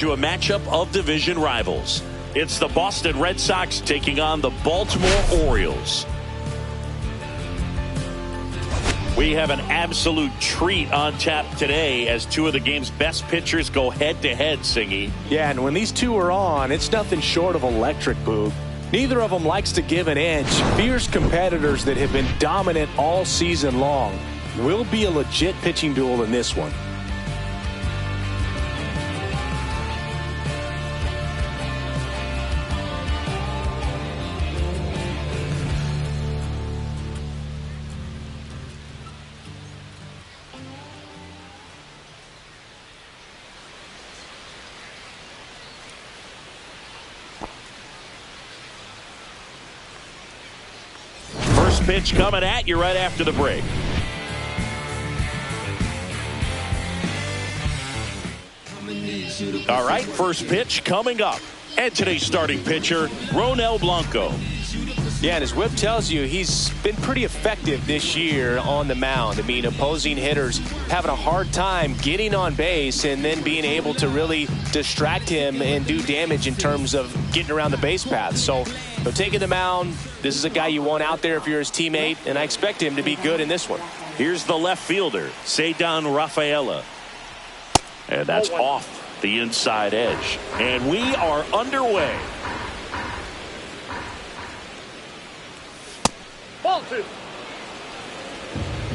To a matchup of division rivals. It's the Boston Red Sox taking on the Baltimore Orioles. We have an absolute treat on tap today as two of the game's best pitchers go head-to-head, Singy. Yeah, and when these two are on, it's nothing short of electric, Boog. Neither of them likes to give an inch. Fierce competitors that have been dominant all season long. Will be a legit pitching duel in this one. Pitch coming at you right after the break. All right, first pitch coming up. And today's starting pitcher, Ronel Blanco. Yeah, and his whip tells you he's been pretty effective this year on the mound. I mean, opposing hitters having a hard time getting on base and then being able to really distract him and do damage in terms of getting around the base path. So, taking the mound, this is a guy you want out there if you're his teammate, and I expect him to be good in this one. Here's the left fielder, Ceddanne Rafaela. And that's off the inside edge. And we are underway. Ball 2.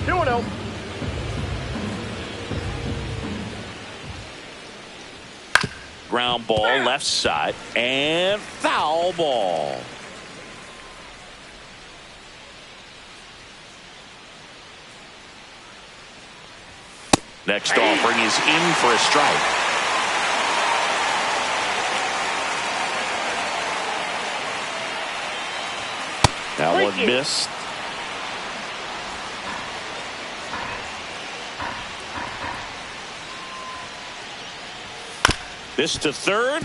2-0. Ground ball left side and foul ball. Next offering is in for a strike. That one missed. This to third.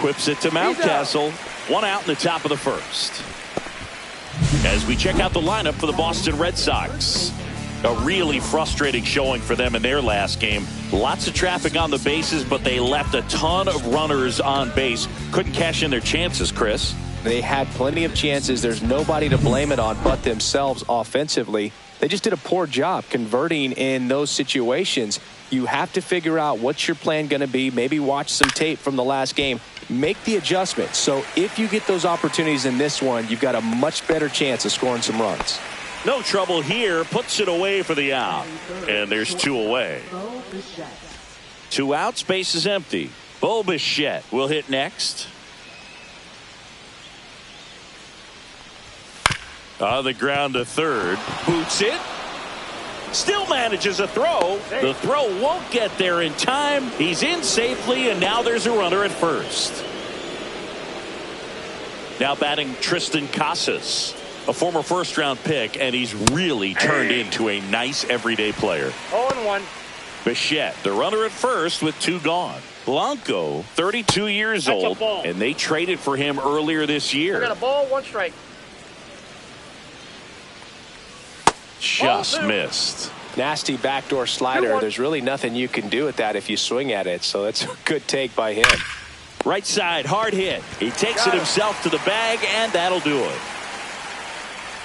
Whips it to Mountcastle. One out in the top of the first. As we check out the lineup for the Boston Red Sox. A really frustrating showing for them in their last game. Lots of traffic on the bases, but they left a ton of runners on base. Couldn't cash in their chances, Chris. They had plenty of chances. There's nobody to blame it on but themselves offensively. They just did a poor job converting in those situations. You have to figure out what's your plan going to be. Maybe watch some tape from the last game. Make the adjustment. So if you get those opportunities in this one, you've got a much better chance of scoring some runs. No trouble here. Puts it away for the out. And there's two away. 2 outs. Base is empty. Bo Bichette will hit next. On the ground to third. Boots it. Still manages a throw. The throw won't get there in time. He's in safely, and now there's a runner at first. Now batting Tristan Casas, a former first-round pick, and he's really turned into a nice everyday player. 0-1. Bichette, the runner at first with 2 gone. Blanco, 32 years old, and they traded for him earlier this year. I got a ball, 1 strike. Just missed. Nasty backdoor slider. There's really nothing you can do with that if you swing at it. So that's a good take by him. Right side, hard hit. He takes it himself to the bag, and that'll do it.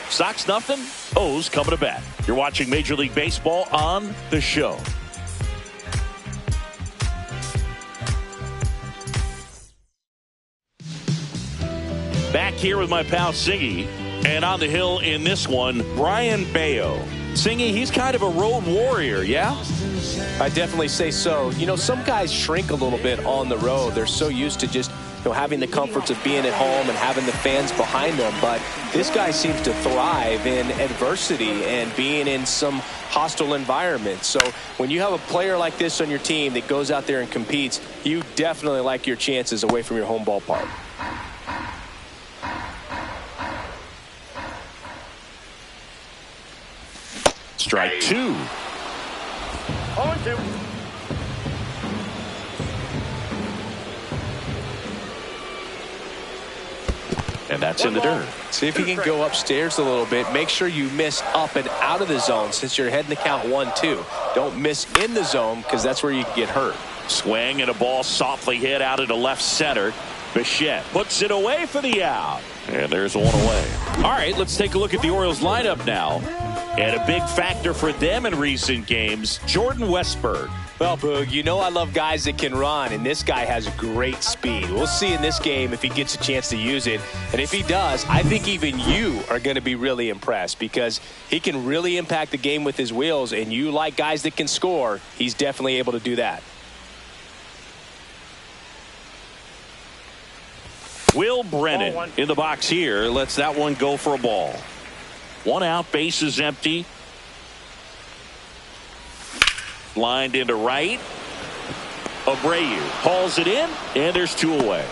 Sox nothing. O's coming to bat. You're watching Major League Baseball on The Show. Back here with my pal Singy. And on the hill in this one, Brian Bayo. Singy, he's kind of a road warrior, yeah? I definitely say so. You know, some guys shrink a little bit on the road. They're so used to just, having the comforts of being at home and having the fans behind them. But this guy seems to thrive in adversity and being in some hostile environment. So when you have a player like this on your team that goes out there and competes, you definitely like your chances away from your home ballpark. Strike 2. 0-2. And that's in the dirt. See if you can go upstairs a little bit. Make sure you miss up and out of the zone since you're heading the count 1-2. Don't miss in the zone because that's where you can get hurt. Swing and a ball softly hit out into left center. Bichette puts it away for the out. And there's one away. All right, let's take a look at the Orioles lineup now. And a big factor for them in recent games, Jordan Westburg. Well, Boog, you know I love guys that can run, and this guy has great speed. We'll see in this game if he gets a chance to use it. And if he does, I think even you are going to be really impressed because he can really impact the game with his wheels, and you like guys that can score. He's definitely able to do that. Will Brennan in the box here lets that one go for a ball. One out, base is empty. Lined into right. Abreu hauls it in, and there's two away.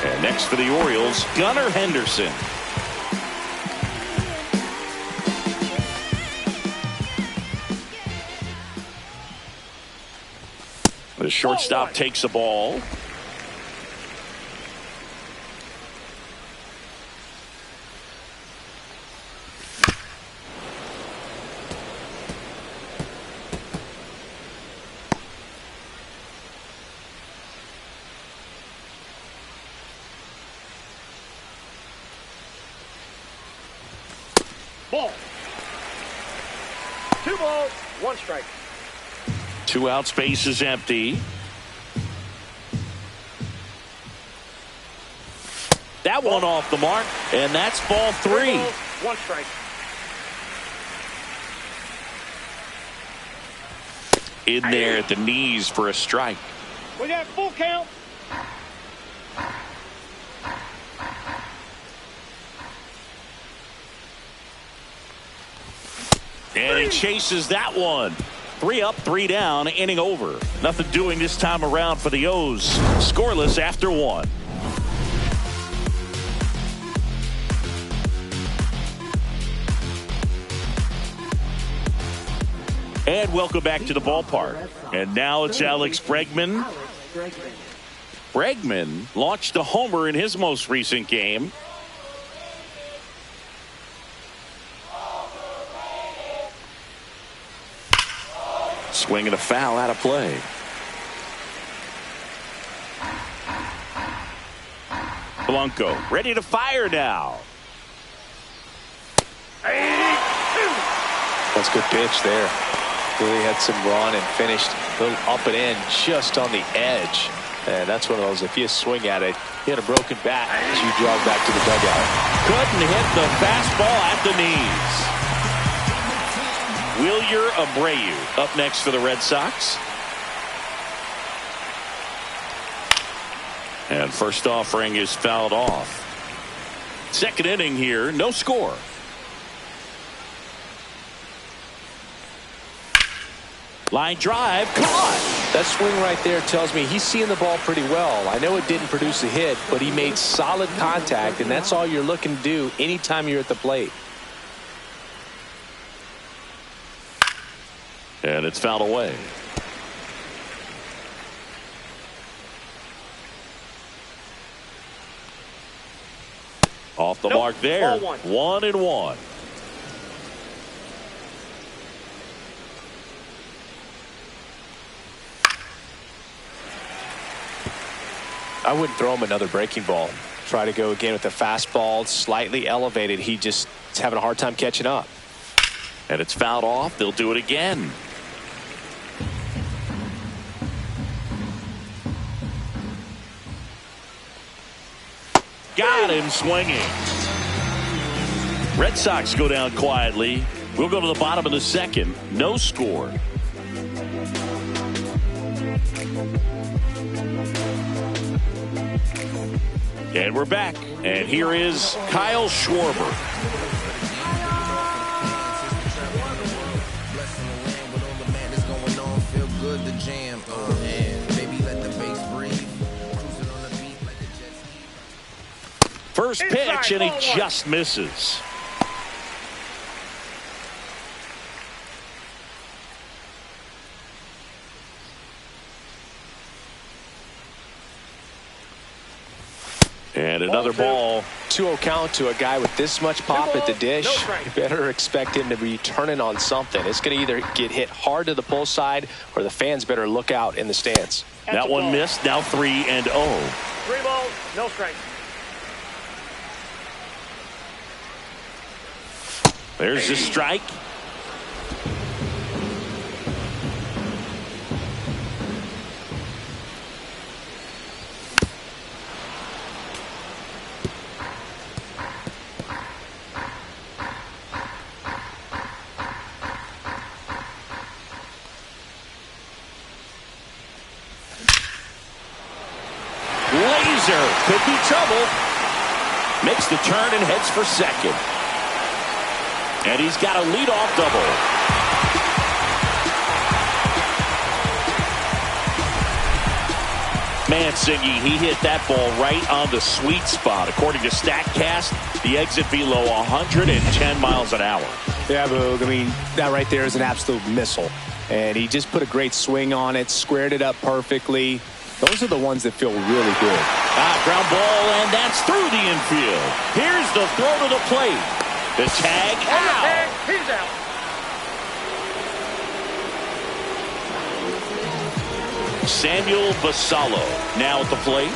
And next for the Orioles, Gunnar Henderson. The shortstop takes the ball. Ball. 2 balls, 1 strike. 2 out, space is empty. That one off the mark, and that's ball 3. 3 balls, 1 strike. In there at the knees for a strike. We got full count. And he chases that one. 3 up, 3 down, inning over. Nothing doing this time around for the O's. Scoreless after 1. And welcome back to the ballpark. And now it's Alex Bregman. Bregman launched a homer in his most recent game. Swing and a foul out of play. Blanco ready to fire now. That's a good pitch there. Really had some run and finished a little up and in just on the edge. And that's one of those, if you swing at it, you hit a broken bat as you jog back to the dugout. Couldn't hit the fastball at the knees. Wilyer Abreu up next for the Red Sox. And first offering is fouled off. Second inning here, no score. Line drive, caught. That swing right there tells me he's seeing the ball pretty well. I know it didn't produce a hit, but he made solid contact, and that's all you're looking to do anytime you're at the plate. And it's fouled away. Off the mark there. 1-1. I wouldn't throw him another breaking ball. Try to go again with the fastball slightly elevated. He just is having a hard time catching up. And it's fouled off. They'll do it again. Got him swinging. Red Sox go down quietly. We'll go to the bottom of the second. No score. And we're back. And here is Kyle Schwarber. First pitch, and he just misses. And another ball. 2-0 count to a guy with this much pop at the dish. No strike. You better expect him to be turning on something. It's going to either get hit hard to the pull side, or the fans better look out in the stands. That one missed. Now 3-0. 3 balls, no strikes. There's the strike. Laser could be trouble. Makes the turn and heads for second. And he's got a leadoff double. Mansingy, he hit that ball right on the sweet spot. According to StatCast, the exit velo 110 miles an hour. Yeah, Boog. I mean, that right there is an absolute missile. And he just put a great swing on it, squared it up perfectly. Those are the ones that feel really good. Ground ball, and that's through the infield. Here's the throw to the plate. The tag out. He's out. Samuel Basallo now at the plate.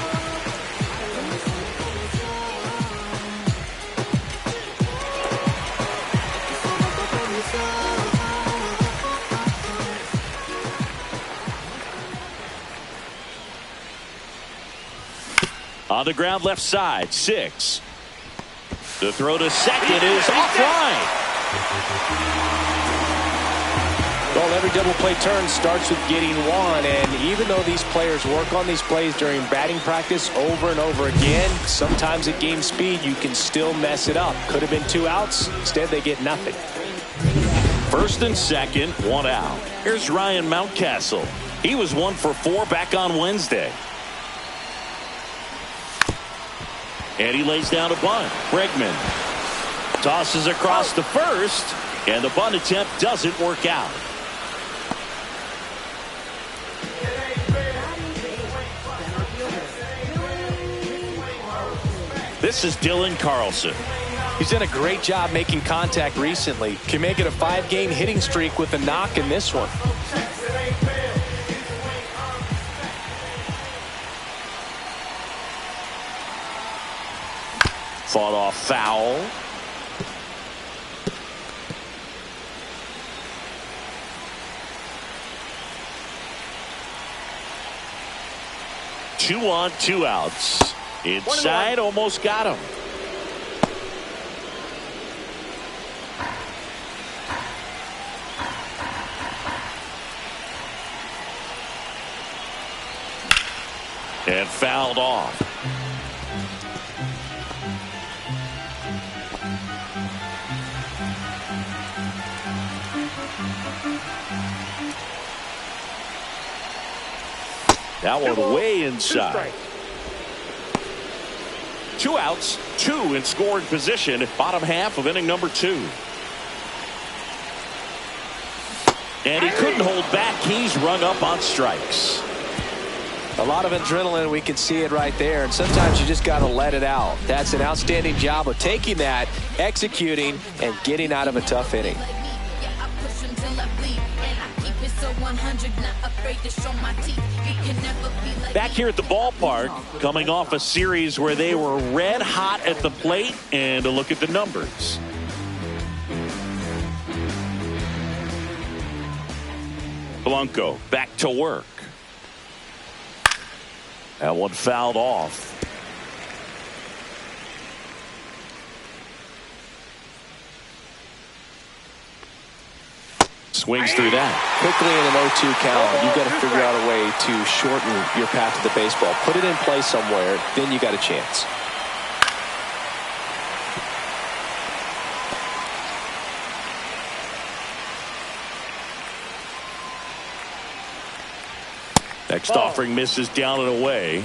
On the ground left side, 6. The throw to second is offline. Well, every double play turn starts with getting one, and even though these players work on these plays during batting practice over and over again, sometimes at game speed you can still mess it up. Could have been 2 outs. Instead, they get nothing. First and second, 1 out. Here's Ryan Mountcastle. He was 1 for 4 back on Wednesday. And he lays down a bunt. Bregman tosses across to first, and the bunt attempt doesn't work out. This is Dylan Carlson. He's done a great job making contact recently. Can make it a 5-game hitting streak with a knock in this one. Fought off foul. Two on, 2 outs. Inside, almost got him. And fouled off. That one way inside. 2 outs, 2 in scoring position, bottom half of inning number 2. And he couldn't hold back. He's rung up on strikes. A lot of adrenaline, we can see it right there, and sometimes you just got to let it out. That's an outstanding job of taking that, executing, and getting out of a tough inning. Back here at the ballpark, coming off a series where they were red hot at the plate, and a look at the numbers. Blanco back to work. That one fouled off. Swings through that. Quickly in an 0-2 count, you've got to figure out a way to shorten your path to the baseball. Put it in play somewhere, then you got a chance. Next offering misses down and away.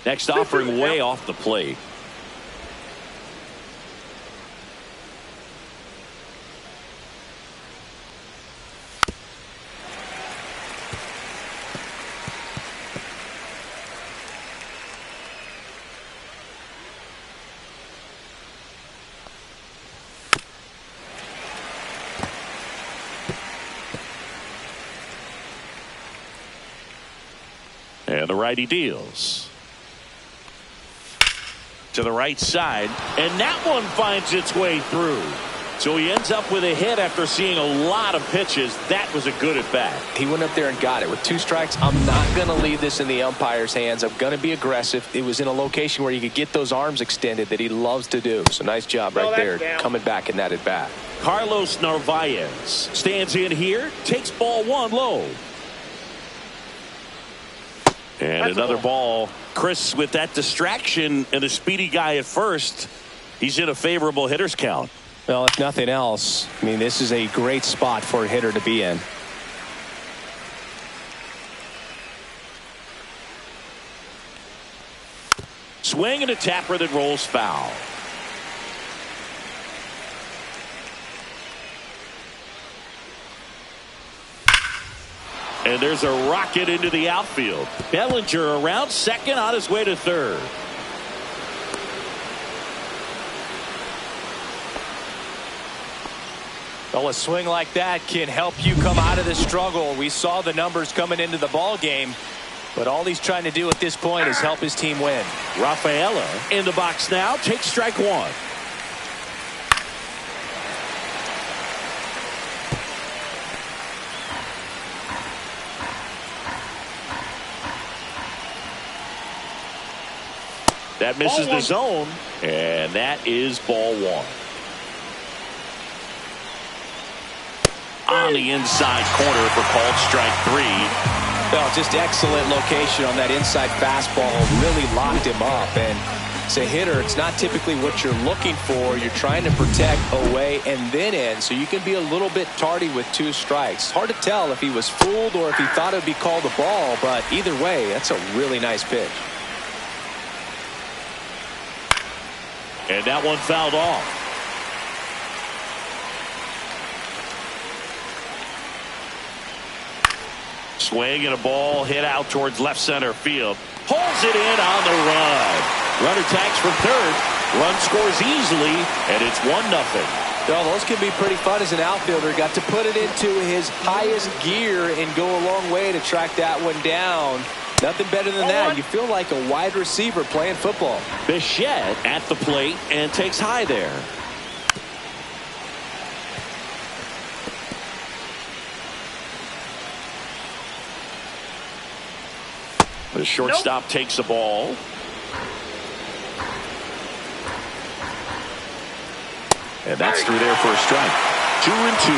Next offering way off the plate. And the righty deals. To the right side. And that one finds its way through. So he ends up with a hit after seeing a lot of pitches. That was a good at bat. He went up there and got it. With 2 strikes, I'm not going to leave this in the umpire's hands. I'm going to be aggressive. It was in a location where you could get those arms extended that he loves to do. So nice job right there coming back in that at bat. Carlos Narvaez stands in here, takes ball 1 low. And that's another ball. Chris, with that distraction and the speedy guy at first, he's in a favorable hitter's count. Well, if nothing else, I mean, this is a great spot for a hitter to be in. Swing and a tapper that rolls foul. And there's a rocket into the outfield. Bellinger around second on his way to third. Well, a swing like that can help you come out of the struggle. We saw the numbers coming into the ball game, but all he's trying to do at this point is help his team win. Rafaela in the box now, takes strike 1. That misses the zone, and that is ball 1. On the inside corner for called strike 3. Well, just excellent location on that inside fastball. Really locked him up. And as a hitter, it's not typically what you're looking for. You're trying to protect away and then in, so you can be a little bit tardy with 2 strikes. Hard to tell if he was fooled or if he thought it would be called a ball, but either way, that's a really nice pitch. And that one fouled off. Swing and a ball hit out towards left center field. Pulls it in on the run. Runner tags from third. Run scores easily, and it's 1-0. Well, those can be pretty fun as an outfielder. Got to put it into his highest gear and go a long way to track that one down. Nothing better than that. You feel like a wide receiver playing football. Bichette at the plate and takes high there. The shortstop takes the ball. And that's through there for a strike. 2-2.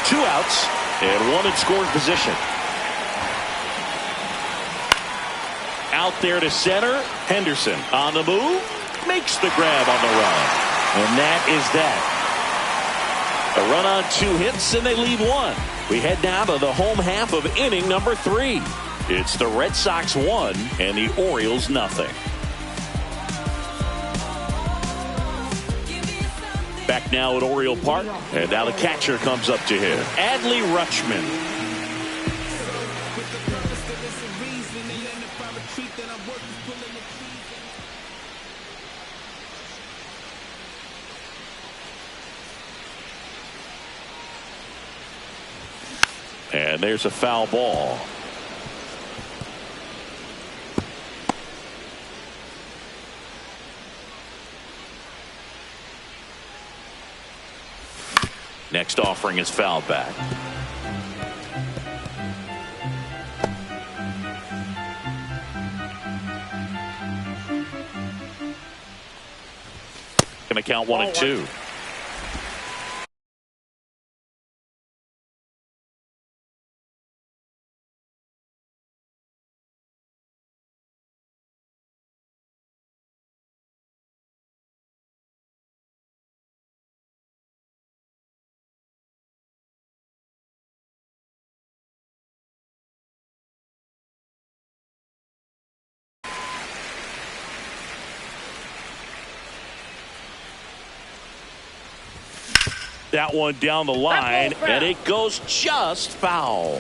2 outs and 1 in scoring position. Out there to center. Henderson on the move. Makes the grab on the run. And that is that. A run on 2 hits and they lead 1. We head now to the home half of inning number 3. It's the Red Sox 1 and the Orioles 0. Back now at Oriole Park, and now the catcher comes up to him. Adley Rutschman. And there's a foul ball. Next offering is fouled back. Going to count 1-2. That one down the line, and it goes just foul.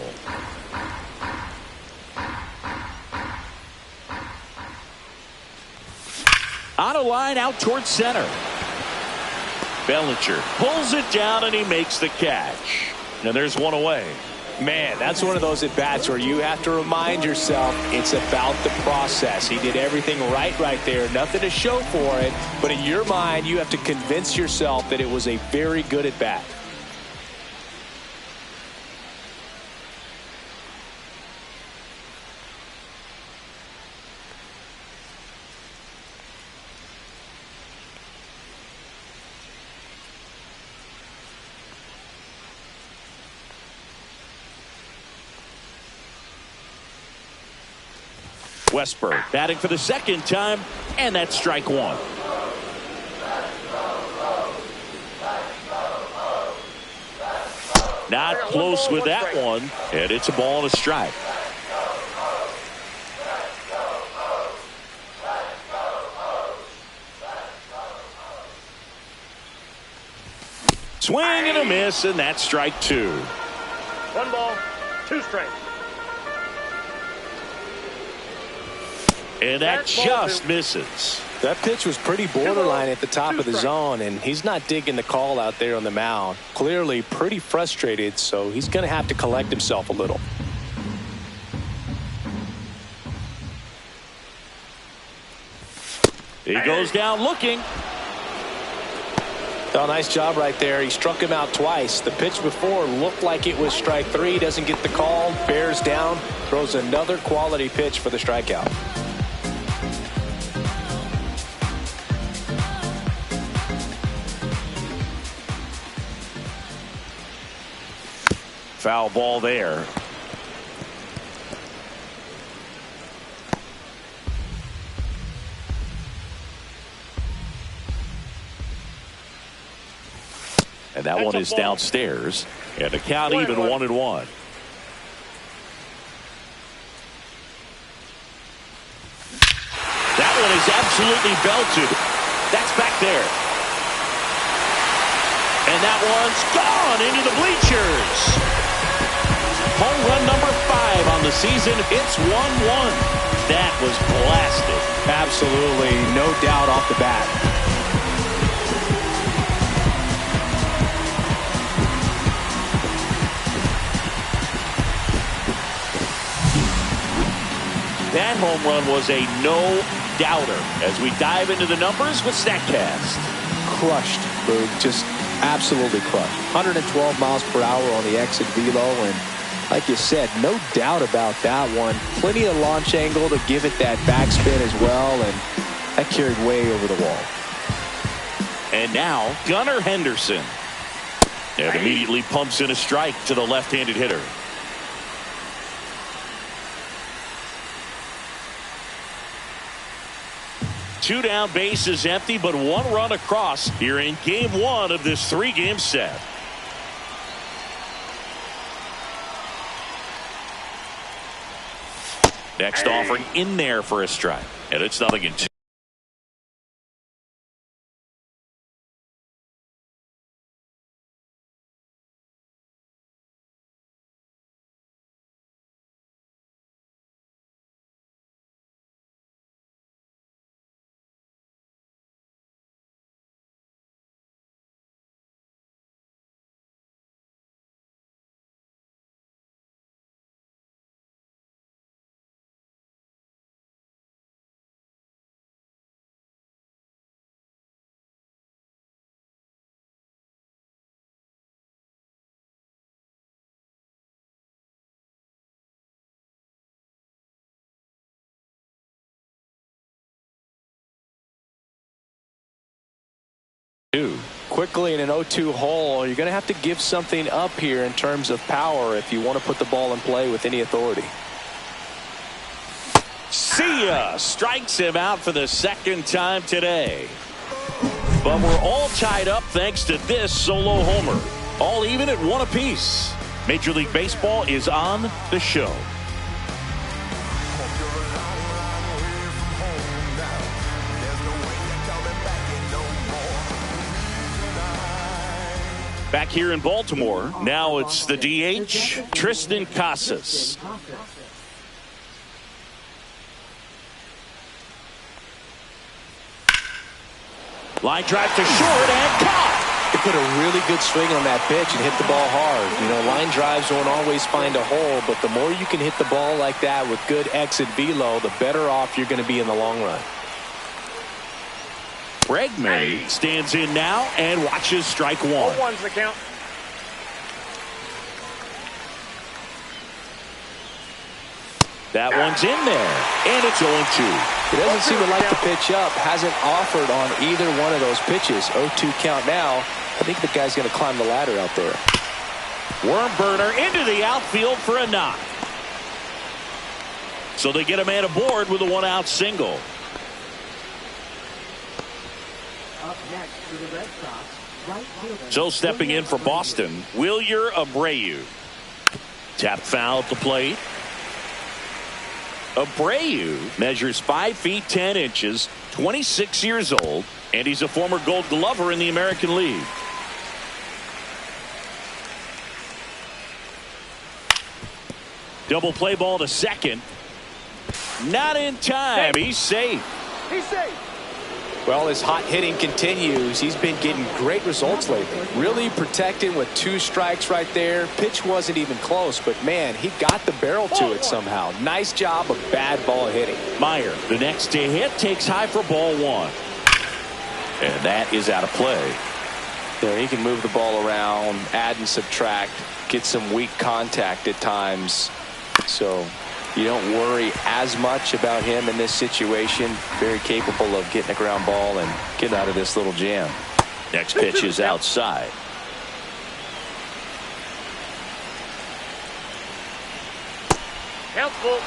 On a line out towards center. Bellinger pulls it down, and he makes the catch. And there's one away. Man, that's one of those at-bats where you have to remind yourself it's about the process. He did everything right there. Nothing to show for it. But in your mind, you have to convince yourself that it was a very good at-bat. Westberg batting for the second time, and that's strike one. Not close with that one, and it's a ball and a strike. Swing and a miss, and that's strike two. 1 ball, 2 strikes. And that just misses. That pitch was pretty borderline at the top of the zone, and he's not digging the call out there on the mound. Clearly pretty frustrated, so he's going to have to collect himself a little. He goes down looking. Oh, nice job right there. He struck him out twice. The pitch before looked like it was strike three. Doesn't get the call. Bears down. Throws another quality pitch for the strikeout. Foul ball there. And that one is downstairs. And the count even 1-1. That one is absolutely belted. That's back there. And that one's gone into the bleachers. Home run number 5 on the season. It's 1-1. That was blasted. Absolutely, no doubt off the bat. That home run was a no-doubter as we dive into the numbers with StatCast. Crushed, Boog. Just absolutely crushed. 112 miles per hour on the exit velo, and like you said, no doubt about that one. Plenty of launch angle to give it that backspin as well, and that carried way over the wall. And now, Gunnar Henderson. And immediately pumps in a strike to the left-handed hitter. Two down, bases empty, but 1 run across here in game 1 of this 3-game set. Next offering in there for a strike, and it's 0-2. Quickly in an 0-2 hole, you're going to have to give something up here in terms of power if you want to put the ball in play with any authority. See ya! Strikes him out for the second time today. But we're all tied up thanks to this solo homer. All even at 1 apiece. Major League Baseball is on the show. Back here in Baltimore, now it's the DH, Tristan Casas. Line drive to short and caught. He put a really good swing on that pitch and hit the ball hard. You know, line drives won't always find a hole, but the more you can hit the ball like that with good exit velo, the better off you're going to be in the long run. Bregman stands in now and watches strike one. 0-1's the count. That one's in there, and it's 0-2. He doesn't seem to like the pitch up. Hasn't offered on either one of those pitches. 0-2 count now. I think the guy's going to climb the ladder out there. Worm burner into the outfield for a knock. So they get a man aboard with a one-out single. So stepping in for Boston, Wilyer Abreu. Tap foul at the plate. Abreu measures 5 feet 10 inches, 26 years old, and he's a former Gold Glover in the American League. Double play ball to second. Not in time. He's safe. He's safe. Well, his hot hitting continues. He's been getting great results lately. Really protecting with 2 strikes right there. Pitch wasn't even close, but man, he got the barrel to it somehow. Nice job of bad ball hitting. Meyer, the next to hit, takes high for ball 1. And that is out of play. There, he can move the ball around, add and subtract, get some weak contact at times. So you don't worry as much about him in this situation. Very capable of getting a ground ball and getting out of this little jam. Next pitch is outside. Count's full.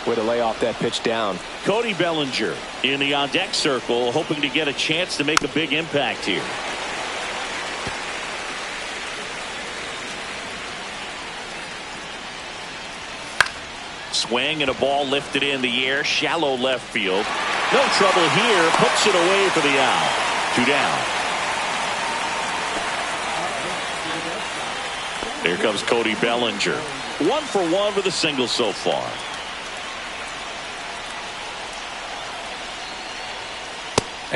Way to lay off that pitch down. Cody Bellinger in the on-deck circle, hoping to get a chance to make a big impact here. Swing and a ball lifted in the air, shallow left field. No trouble here, puts it away for the out. 2 down. Here comes Cody Bellinger. 1 for 1 with a single so far.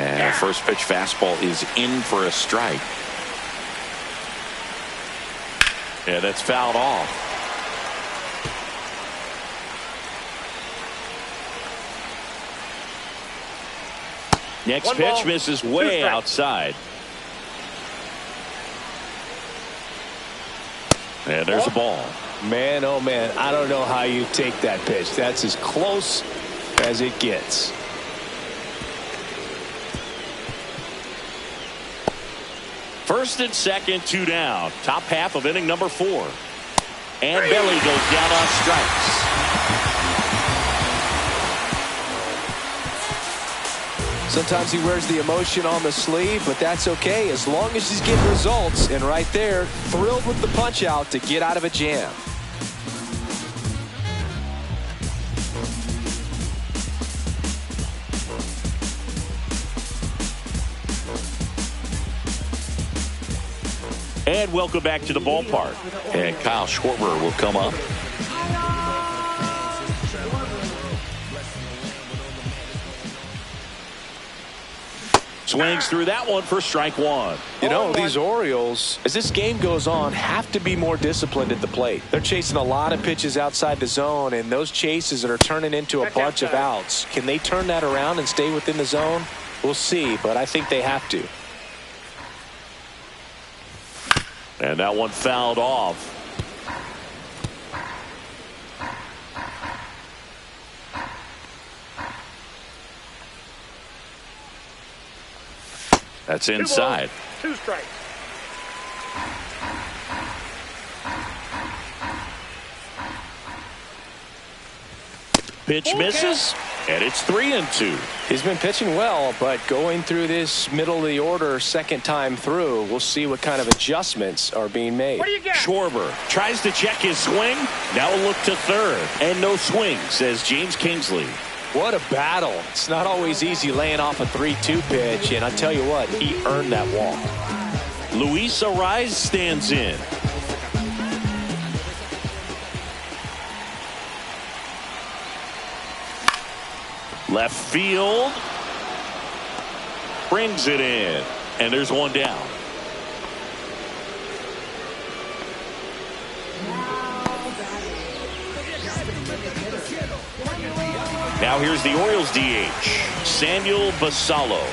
And first pitch fastball is in for a strike. Yeah, that's fouled off. Next pitch misses way outside. And there's a ball. Man, oh man, I don't know how you take that pitch. That's as close as it gets. First and second, 2 down. Top half of inning number 4. And Belly goes down on strikes. Sometimes he wears the emotion on the sleeve, but that's okay as long as he's getting results. And right there, thrilled with the punch out to get out of a jam. And welcome back to the ballpark. And Kyle Schwarber will come up. Swings through that one for strike 1. You know, these Orioles, as this game goes on, have to be more disciplined at the plate. They're chasing a lot of pitches outside the zone, and those chases that are turning into a bunch of outs. Can they turn that around and stay within the zone? We'll see, but I think they have to. And that one fouled off. That's inside. 2 strikes. Pitch misses, and it's 3-2. He's been pitching well, but going through this middle of the order second time through, we'll see what kind of adjustments are being made. What do you got? Schwarber tries to check his swing. Now a look to third. And no swing, says James Kingsley. What a battle. It's not always easy laying off a 3-2 pitch, and I tell you what, he earned that walk. Luis Arraez stands in. Left field. Brings it in. And there's one down. Now here's the Orioles DH, Samuel Basallo.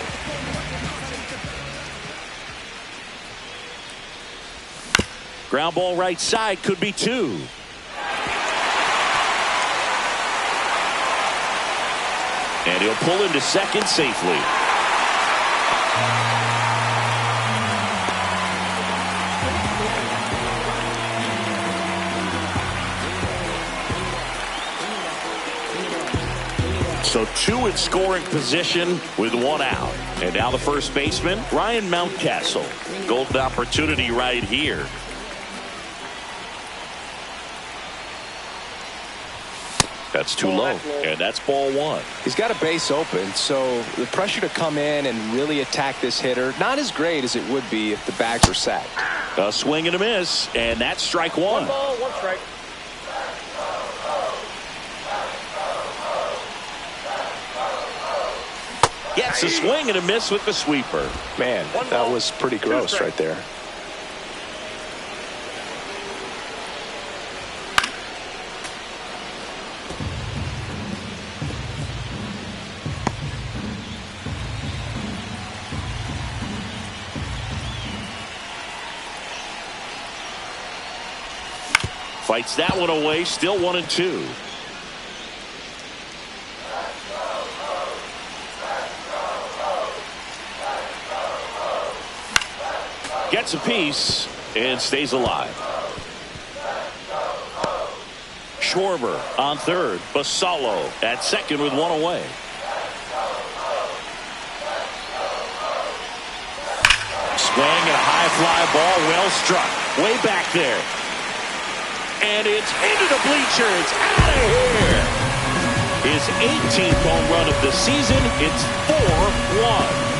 Ground ball right side, could be 2. And he'll pull into second safely. So 2 in scoring position with 1 out. And now the first baseman, Ryan Mountcastle. Golden opportunity right here. That's too low, and that's ball 1. He's got a base open, so the pressure to come in and really attack this hitter, not as great as it would be if the bags were sacked. A swing and a miss, and that's strike 1. 1 ball, 1 strike. Gets a swing and a miss with the sweeper. Man, that was pretty gross right there. Fights that one away, still 1-2. Gets a piece and stays alive. Schwarber on third. Basallo at second with 1 away. Swing and a high fly ball, well struck. Way back there. And it's into the bleachers. Out of here. His 18th home run of the season. It's 4-1.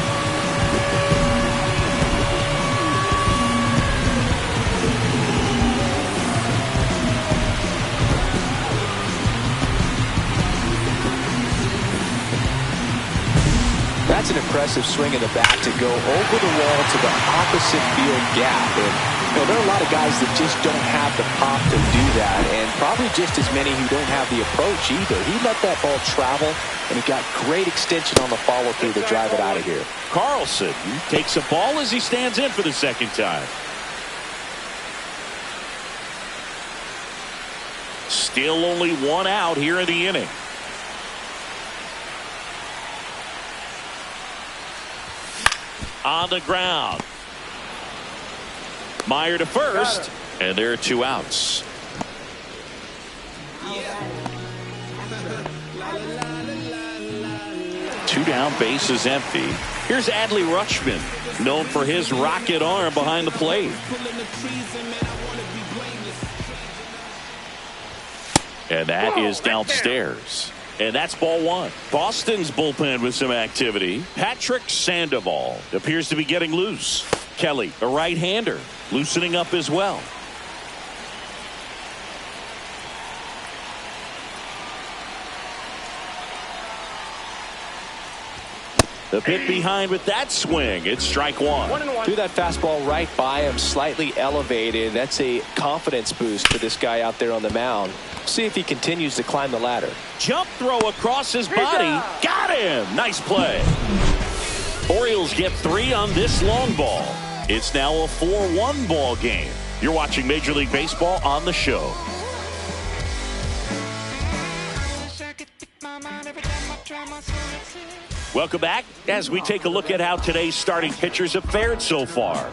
That's an impressive swing in the bat to go over the wall to the opposite field gap. And there are a lot of guys that just don't have the pop to do that, and probably just as many who don't have the approach either. He let that ball travel, and he got great extension on the follow-through to drive it out of here. Carlson takes a ball as he stands in for the second time. Still only 1 out here in the inning. On the ground. Meyer to first, and there are 2 outs. Two down, bases empty. Here's Adley Rutschman, known for his rocket arm behind the plate. And that is downstairs. And that's ball 1. Boston's bullpen with some activity. Patrick Sandoval appears to be getting loose. Kelly, a right-hander, loosening up as well. The pit behind with that swing. It's strike 1. 1-1. Threw that fastball right by him, slightly elevated. That's a confidence boost for this guy out there on the mound. See if he continues to climb the ladder. Jump throw across his body. Got him. Nice play. Orioles get 3 on this long ball. It's now a 4-1 ball game. You're watching Major League Baseball on the show. Welcome back as we take a look at how today's starting pitchers have fared so far.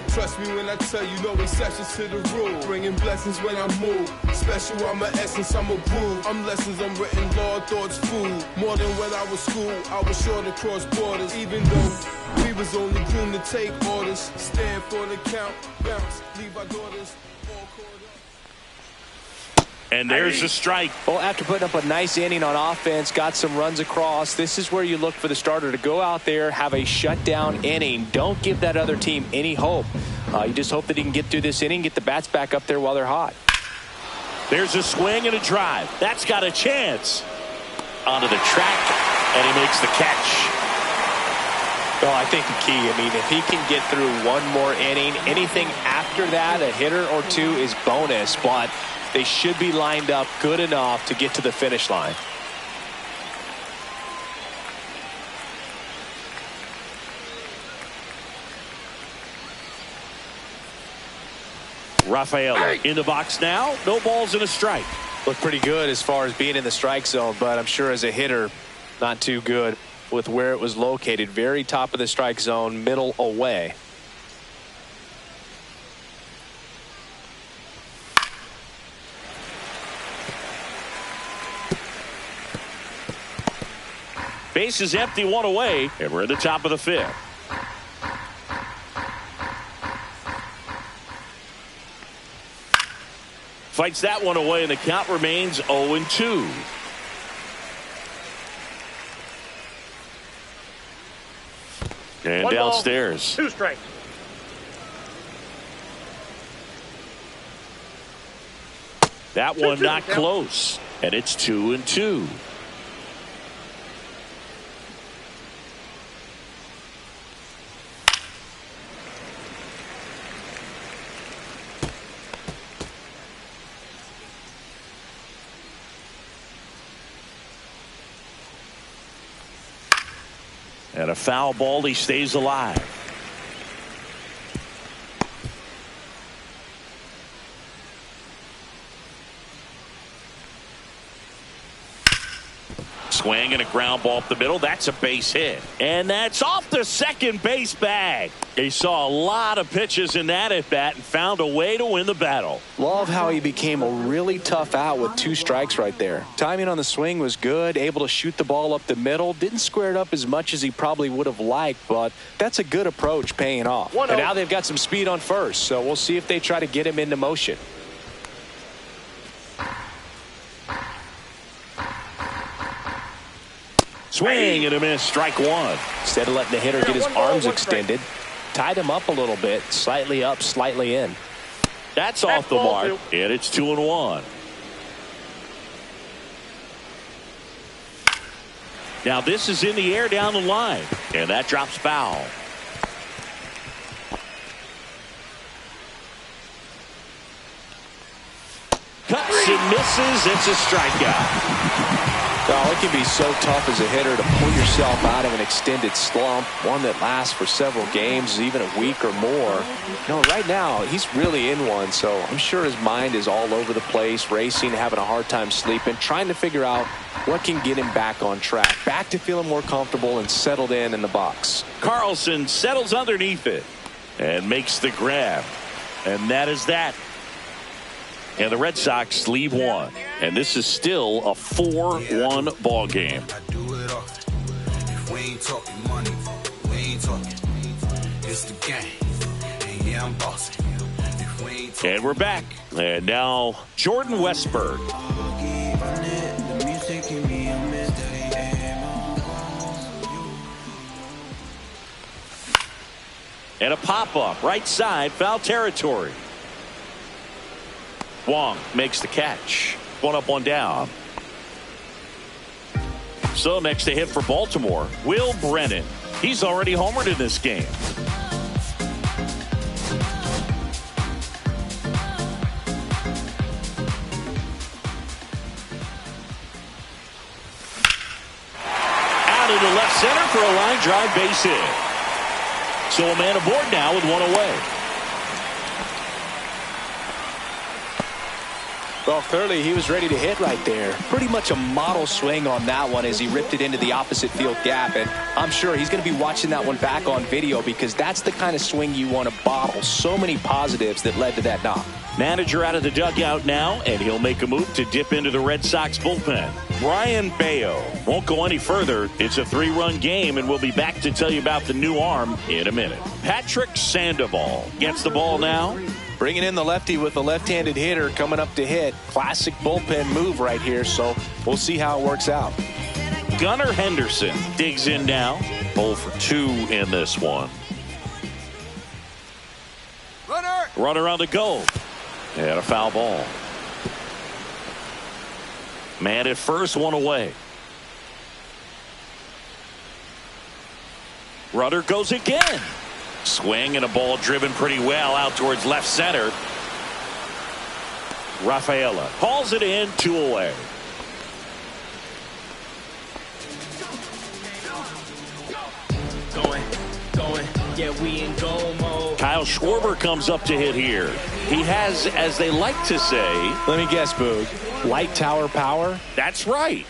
Trust me when I tell you, no exceptions to the rule. Bringing blessings when I move. Special, I'm an essence, I'm a groove. I'm lessons, I'm written law, thoughts, food. More than when I was school, I was sure to cross borders. Even though we was only groomed to take orders. Stand for the count, bounce, leave our daughters all caught up. And there's a strike. Well, after putting up a nice inning on offense, got some runs across, this is where you look for the starter to go out there, have a shutdown inning. Don't give that other team any hope. You just hope that he can get through this inning, get the bats back up there while they're hot. There's a swing and a drive. That's got a chance. Onto the track, and he makes the catch. Well, I think the key, I mean, if he can get through one more inning, anything after that, a hitter or two is bonus. But They should be lined up good enough to get to the finish line. Rafaela in the box now. No balls and a strike. Look pretty good as far as being in the strike zone, but I'm sure as a hitter, not too good with where it was located. Very top of the strike zone, middle away. Base is empty, one away, and we're at the top of the fifth. Fights that one away, and the count remains 0-2. And One downstairs. Ball, 2 strikes. That one not close, and it's 2-2. And a foul ball, he stays alive. Swing and a ground ball up the middle. That's a base hit. And that's off the second base bag. He saw a lot of pitches in that at bat and found a way to win the battle. Love how he became a really tough out with 2 strikes right there. Timing on the swing was good, able to shoot the ball up the middle. Didn't square it up as much as he probably would have liked, but that's a good approach paying off. And now they've got some speed on first, so we'll see if they try to get him into motion. Swing and a miss, strike one. Instead of letting the hitter get his arms extended, tied him up a little bit, slightly up, slightly in. That's off the mark, and it's 2-1. Now this is in the air down the line, and that drops foul. Cuts and misses. It's a strikeout. Oh, it can be so tough as a hitter to pull yourself out of an extended slump, one that lasts for several games, even a week or more. Right now, he's really in one, so I'm sure his mind is all over the place, racing, having a hard time sleeping, trying to figure out what can get him back on track, back to feeling more comfortable and settled in the box. Carlson settles underneath it and makes the grab. And that is that. And the Red Sox leave one. And this is still a 4-1 ball game. And we're back. And now Jordan Westburg. And a pop-up right side, foul territory. Wong makes the catch. 1 up, 1 down. So next to hit for Baltimore, Will Brennan. He's already homered in this game. Out into left center for a line drive base hit. So a man aboard now with 1 away. Well, clearly he was ready to hit right there. Pretty much a model swing on that one as he ripped it into the opposite field gap. And I'm sure he's going to be watching that one back on video because that's the kind of swing you want to bottle. So many positives that led to that knock. Manager out of the dugout now, and he'll make a move to dip into the Red Sox bullpen. Brian Bayo won't go any further. It's a 3-run game, and we'll be back to tell you about the new arm in a minute. Patrick Sandoval gets the ball now. Bringing in the lefty with a left-handed hitter coming up to hit. Classic bullpen move right here, so we'll see how it works out. Gunnar Henderson digs in now. 0 for 2 in this one. Runner on the go. And a foul ball. Man at first, 1 away. Runner goes again. Swing and a ball driven pretty well out towards left center. Rafaela hauls it in, 2 away. Yeah, we in goal mode. Kyle Schwarber comes up to hit here. He has, as they like to say, let me guess, Boog, light tower power. That's right.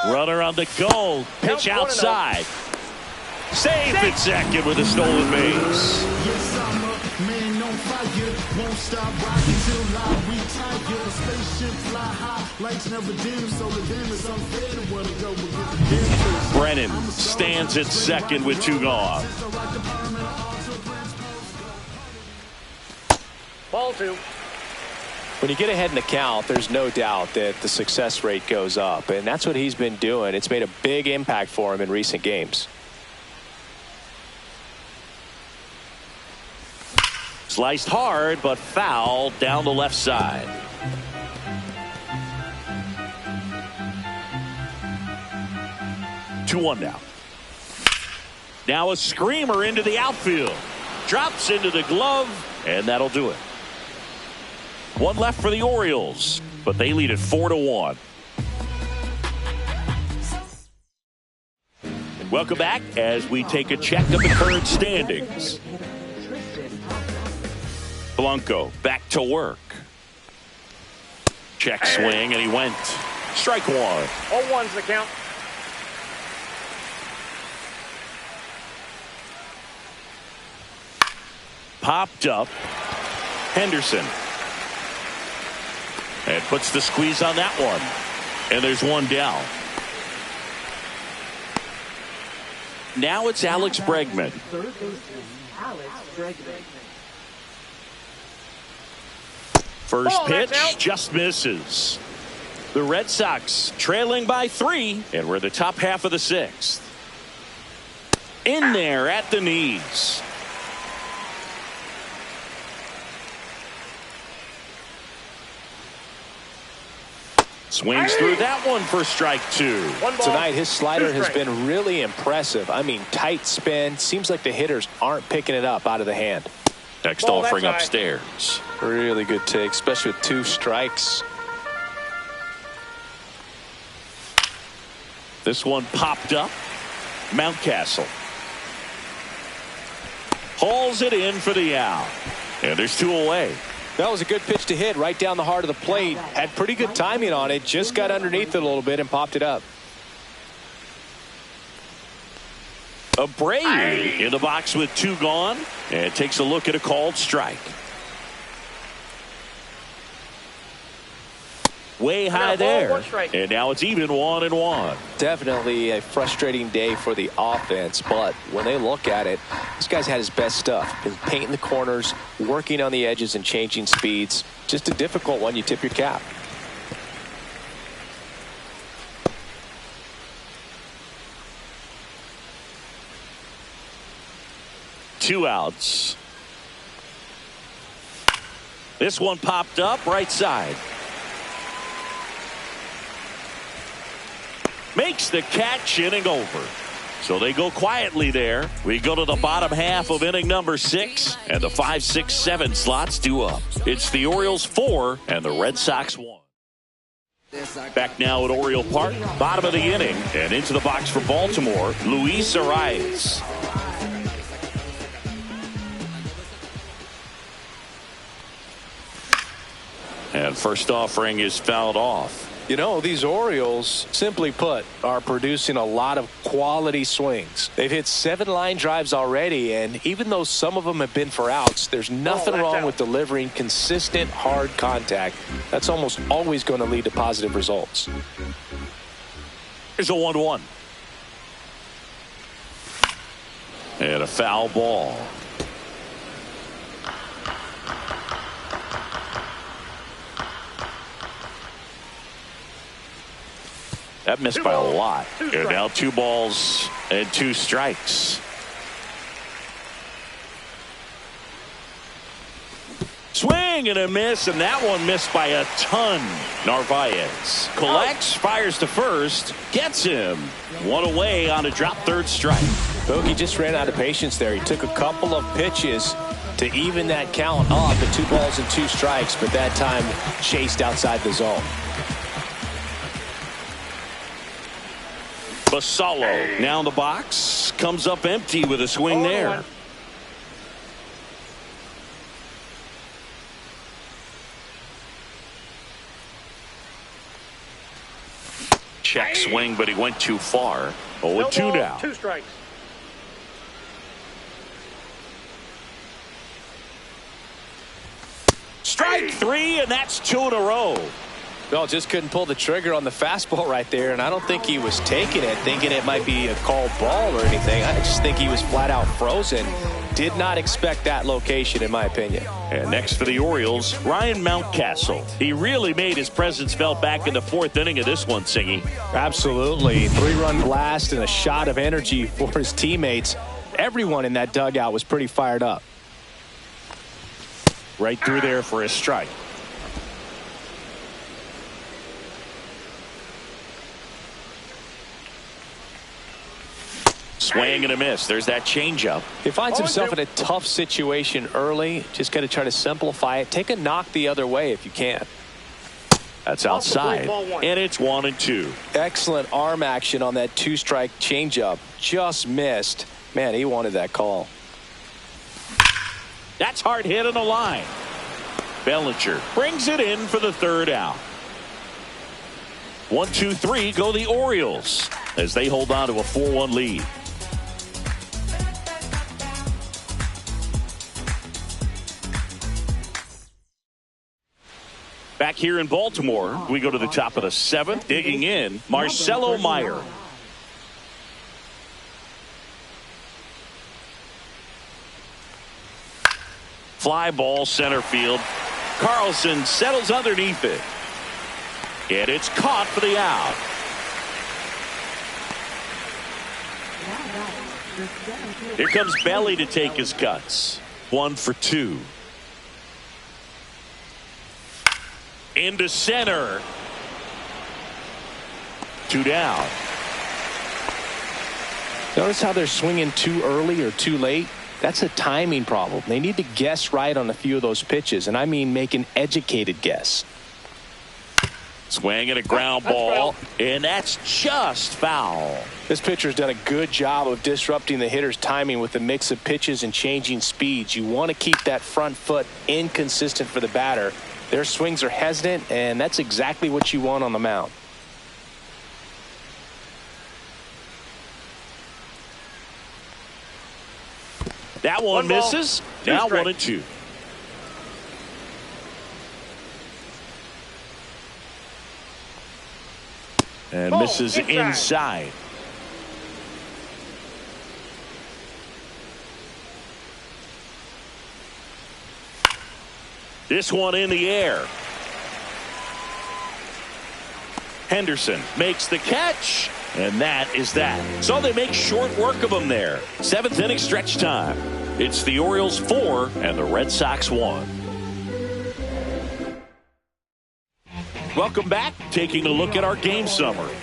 Runner on the goal. Pitch outside. Safe at second with a stolen base. Yes, I'm a man on fire. Won't stop rocking till I retire. Spaceship fly high. Lights never dim, so the damn is unfair to wanna go with the Brennan stands at second with 2 gone. Ball 2. When you get ahead in the count, there's no doubt that the success rate goes up, and that's what he's been doing. It's made a big impact for him in recent games. Sliced hard, but foul down the left side. Two one now. Now a screamer into the outfield. Drops into the glove, and that'll do it. 1 left for the Orioles, but they lead it 4-1. Welcome back as we take a check of the current standings. Blanco back to work. Check swing, and he went. Strike 1. 0-1's the count. Popped up. Henderson. And puts the squeeze on that one. And there's 1 down. Now it's Alex Bregman. First pitch just misses. The Red Sox trailing by 3, and we're the top half of the 6th. In there at the knees. Swings through that one for strike 2. Tonight, his slider has been really impressive. I mean, tight spin. Seems like the hitters aren't picking it up out of the hand. Next offering upstairs. Really good take, especially with 2 strikes. This one popped up. Mountcastle hauls it in for the out. And there's 2 away. That was a good pitch to hit right down the heart of the plate. Had pretty good timing on it. Just got underneath it a little bit and popped it up. Abreu in the box with 2 gone, and takes a look at a called strike. Way high there, and now it's even 1-1. Definitely a frustrating day for the offense, but when they look at it, this guy's had his best stuff. Been painting the corners, working on the edges and changing speeds. Just a difficult one. You tip your cap. Two outs. This one popped up right side. Makes the catch, inning over. So they go quietly there. We go to the bottom half of inning number 6, and the 5, 6, 7 slots due up. It's the Orioles 4 and the Red Sox 1. Back now at Oriole Park, bottom of the inning, and into the box for Baltimore, Luis Arias. And first offering is fouled off. You know, these Orioles, simply put, are producing a lot of quality swings. They've hit 7 line drives already, and even though some of them have been for outs, there's nothing wrong with delivering consistent, hard contact. That's almost always going to lead to positive results. Here's a 1-1. And a foul ball. That missed by a lot. And now 2 balls and 2 strikes. Swing and a miss, and that one missed by a ton. Narvaez collects, fires to first, gets him. 1 away on a drop third strike. Bogey just ran out of patience there. He took a couple of pitches to to even that count up at 2 balls and 2 strikes, but that time chased outside the zone. Basallo now in the box, comes up empty with a swing there. Check swing, but he went too far. 0-2 now. 2 strikes. Strike 3, and that's 2 in a row. Well, just couldn't pull the trigger on the fastball right there, and I don't think he was taking it, thinking it might be a called ball or anything. I just think he was flat out frozen. Did not expect that location, in my opinion. And next for the Orioles, Ryan Mountcastle. He really made his presence felt back in the 4th inning of this one, Singy. Absolutely. 3-run blast and a shot of energy for his teammates. Everyone in that dugout was pretty fired up. Right through there for a strike. Swing and a miss. There's that changeup. He finds himself in a tough situation early. Just got to try to simplify it. Take a knock the other way if you can. That's outside. And it's 1-2. Excellent arm action on that 2-strike changeup. Just missed. Man, he wanted that call. That's hard hit on the line. Bellinger brings it in for the 3rd out. 1-2-3 go the Orioles as they hold on to a 4-1 lead. Back here in Baltimore, we go to the top of the 7th. Digging in, Marcelo Meyer. Fly ball center field. Carlson settles underneath it. And it's caught for the out. Here comes Belly to take his cuts. 1 for 2. Into center. 2 down. Notice how they're swinging too early or too late? That's a timing problem. They need to guess right on a few of those pitches, and I mean make an educated guess. Swing and a ground ball, and that's just foul. This pitcher's done a good job of disrupting the hitter's timing with a mix of pitches and changing speeds. You want to keep that front foot inconsistent for the batter. Their swings are hesitant, and that's exactly what you want on the mound. That one misses. Now 1-2. And misses inside. This one in the air. Henderson makes the catch, and that is that. So they make short work of him there. 7th inning stretch time. It's the Orioles 4 and the Red Sox 1. Welcome back. Taking a look at our game summary.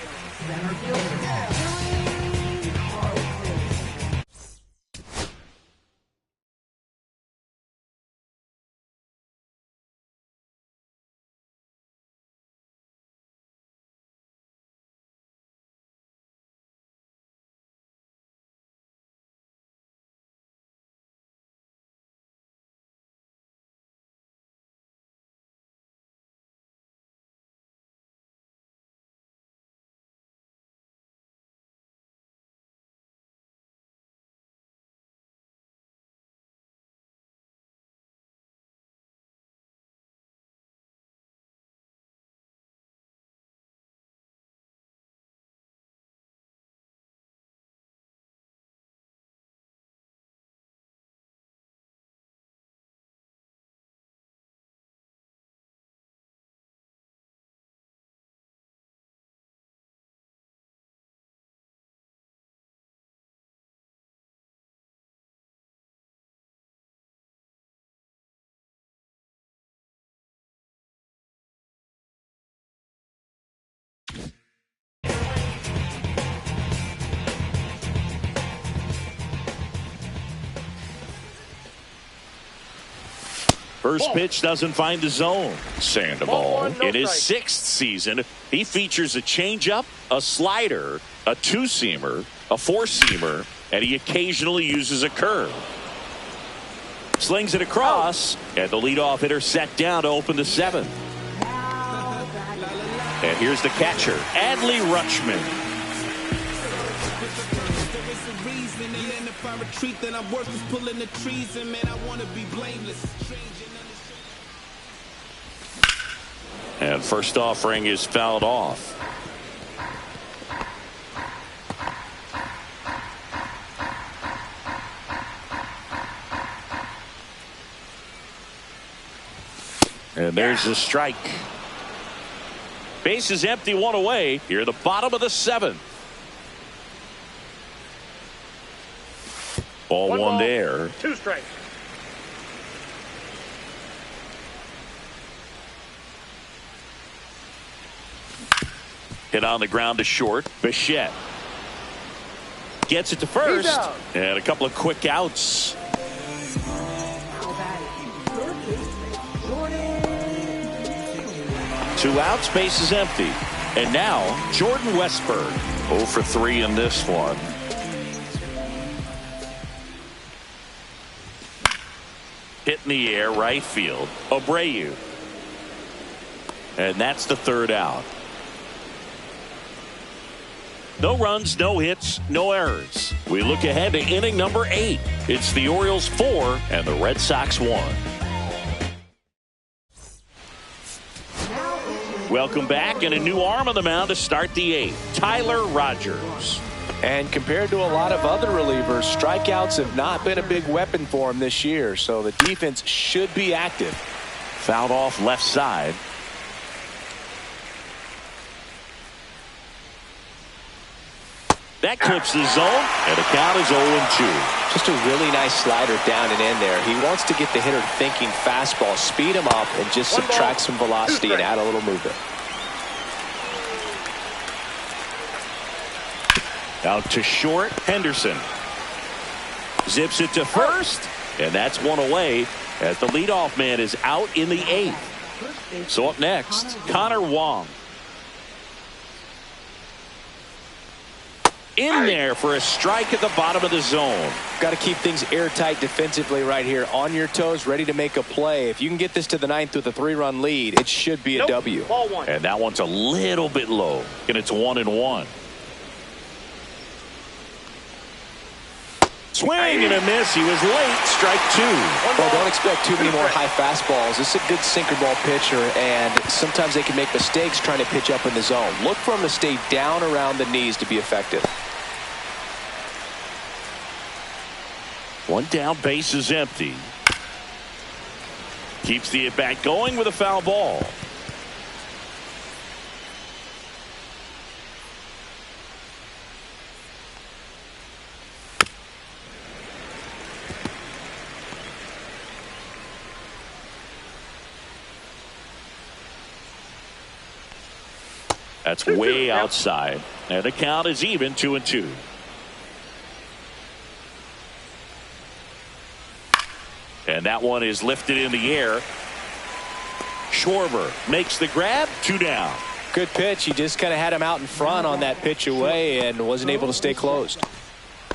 First pitch doesn't find the zone. Sandoval, No in his strike. 6th season, he features a changeup, a slider, a two-seamer, a four-seamer, and he occasionally uses a curve. Slings it across, and the leadoff hitter set down to open the 7th. And here's the catcher, Adley Rutschman. And first offering is fouled off. And there's the strike. Base is empty, one away. Here, the bottom of the 7th. Ball one there. 2 strikes. Hit on the ground to short. Bichette gets it to first. And a couple of quick outs. Two outs, base is empty. And now Jordan Westburg, 0 for 3 in this one. Hit in the air, right field. Abreu. And that's the 3rd out. No runs, no hits, no errors. We look ahead to inning number 8. It's the Orioles 4 and the Red Sox 1. Welcome back, and a new arm on the mound to start the 8th. Tyler Rogers. And compared to a lot of other relievers, strikeouts have not been a big weapon for him this year, so the defense should be active. Fouled off left side. That clips the zone, and the count is 0-2. Just a really nice slider down and in there. He wants to get the hitter thinking fastball, speed him up, and just subtract some velocity and add a little movement. Out to short, Henderson. Zips it to first, and that's one away as the leadoff man is out in the 8th. So up next, Connor Wong. In there for a strike at the bottom of the zone. Got to keep things airtight defensively right here. On your toes, ready to make a play. If you can get this to the 9th with a 3-run lead, it should be a W. Ball 1. And that one's a little bit low. And it's 1-1. Swing and a miss. He was late. Strike 2. Well, don't expect too many more high fastballs. This is a good sinker ball pitcher, and sometimes they can make mistakes trying to pitch up in the zone. Look for him to stay down around the knees to be effective. One down, base is empty. Keeps the at-bat going with a foul ball. That's way outside. And the count is even, 2-2. And that one is lifted in the air. Schwarber makes the grab. 2 down. Good pitch. He just kind of had him out in front on that pitch away and wasn't able to stay closed.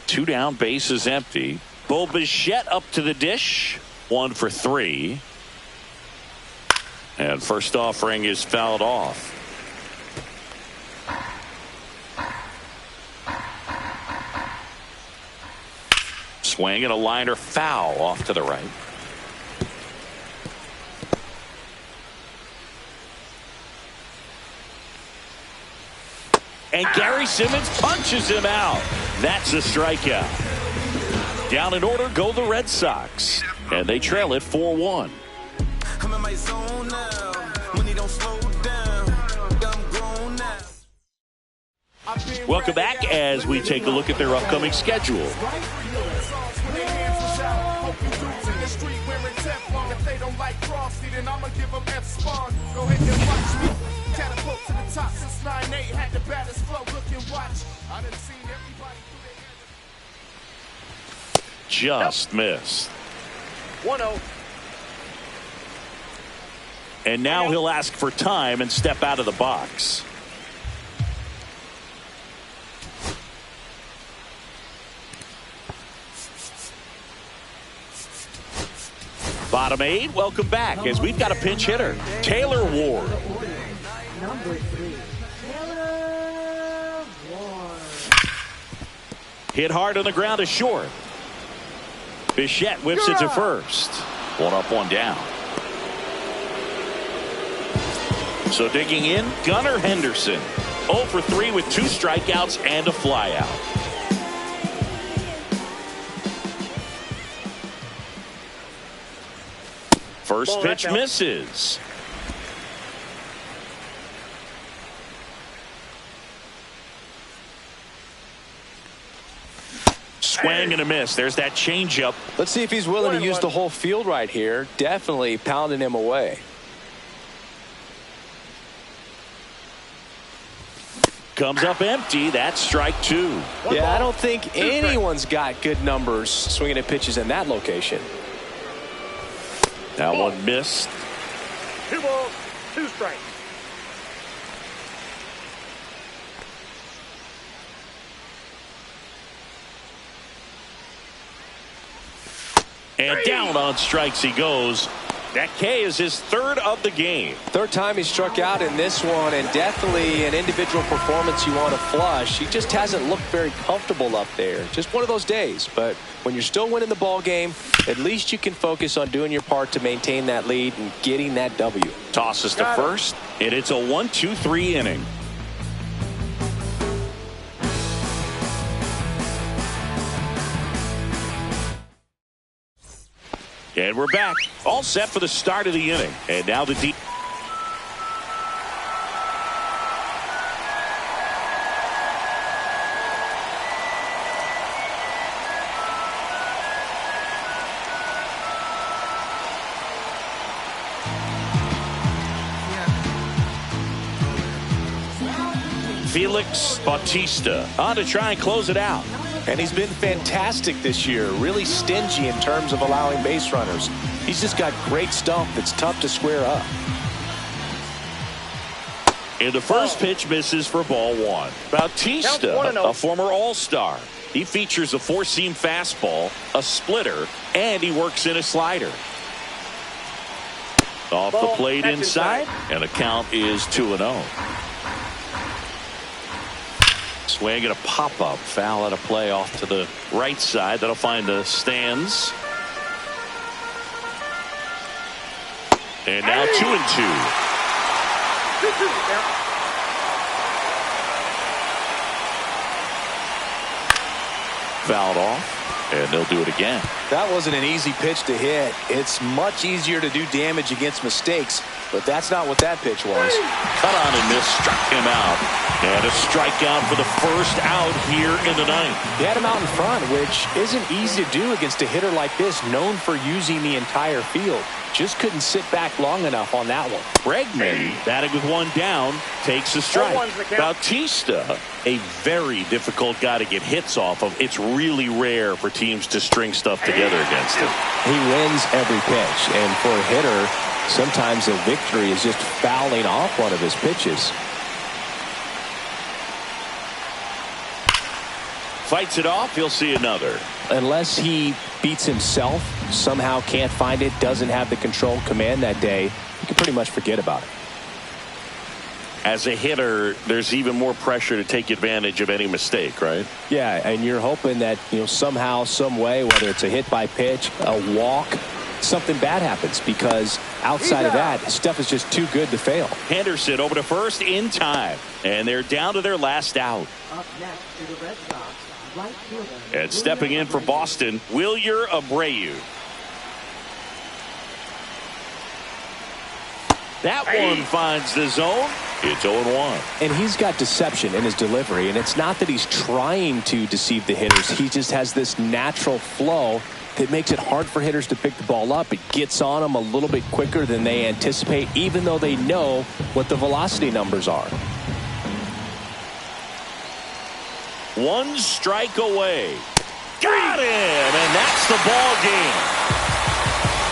2 down, base is empty. Bo Bichette up to the dish. 1 for 3. And first offering is fouled off. Swing and a liner foul off to the right. And Gary Simmons punches him out. That's a strikeout. Down in order go the Red Sox. And they trail it 4-1. I'm in my zone now. Money don't slow down. I'm grown now. Welcome back as we take a look at their upcoming schedule. Just missed. 1-0. And now he'll ask for time and step out of the box. Bottom 8, welcome back as we've got a pinch hitter, Taylor Ward. Number 3, Taylor Ward. Hit hard on the ground to short. Bichette whips it to first. 1 up, 1 down. So digging in, Gunnar Henderson. 0 for 3 with 2 strikeouts and a flyout. First pitch misses. Swing and a miss. There's that changeup. Let's see if he's willing to use the whole field right here. Definitely pounding him away. Comes up empty. That's strike 2. Yeah, I don't think anyone's got good numbers swinging at pitches in that location. That one missed. 2 balls, 2 strikes. And down on strikes he goes. That K is his 3rd of the game. 3rd time he struck out in this one, and definitely an individual performance you want to flush. He just hasn't looked very comfortable up there. Just one of those days. But when you're still winning the ball game, at least you can focus on doing your part to maintain that lead and getting that W. Tosses to first, and it's a 1-2-3 inning. And we're back, all set for the start of the inning. And now the deep. Felix Bautista on to try and close it out. And he's been fantastic this year, really stingy in terms of allowing base runners. He's just got great stuff that's tough to square up. And the first pitch misses for ball 1. Bautista, a former All-Star. He features a 4-seam fastball, a splitter, and he works in a slider. Off the plate inside, and the count is 2-0. Swing and a pop-up. Foul at a play off to the right side. That'll find the stands. And now 2-2. Fouled off, and they'll do it again. That wasn't an easy pitch to hit. It's much easier to do damage against mistakes, but that's not what that pitch was. Cut on and miss, struck him out. And a strikeout for the first out here in the ninth. He had him out in front, which isn't easy to do against a hitter like this, known for using the entire field. Just couldn't sit back long enough on that one. Bregman, batting with 1 down, takes a strike. Bautista, a very difficult guy to get hits off of. It's really rare for teams to string stuff together against him. He wins every pitch, and for a hitter, sometimes a victory is just fouling off one of his pitches. Fights it off, he'll see another. Unless he beats himself, somehow can't find it, doesn't have the control command that day, you can pretty much forget about it. As a hitter, there's even more pressure to take advantage of any mistake, right? Yeah, and you're hoping that, somehow, some way, whether it's a hit by pitch, a walk, something bad happens, because outside of that, stuff is just too good to fail. Henderson over to first in time, and they're down to their last out. Up next to the Red Sox, right fielder. And stepping in for Boston, Wilyer Abreu. That one finds the zone. It's 0-1. And he's got deception in his delivery, and it's not that he's trying to deceive the hitters. He just has this natural flow that makes it hard for hitters to pick the ball up. It gets on them a little bit quicker than they anticipate, even though they know what the velocity numbers are. 1 strike away. Got him, and that's the ball game.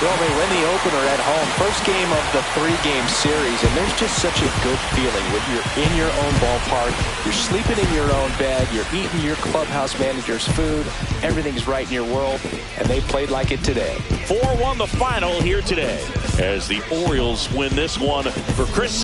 Well, they win the opener at home. First game of the 3-game series, and there's just such a good feeling when you're in your own ballpark, you're sleeping in your own bed, you're eating your clubhouse manager's food, everything's right in your world, and they played like it today. 4-1 the final here today as the Orioles win this one for Chris.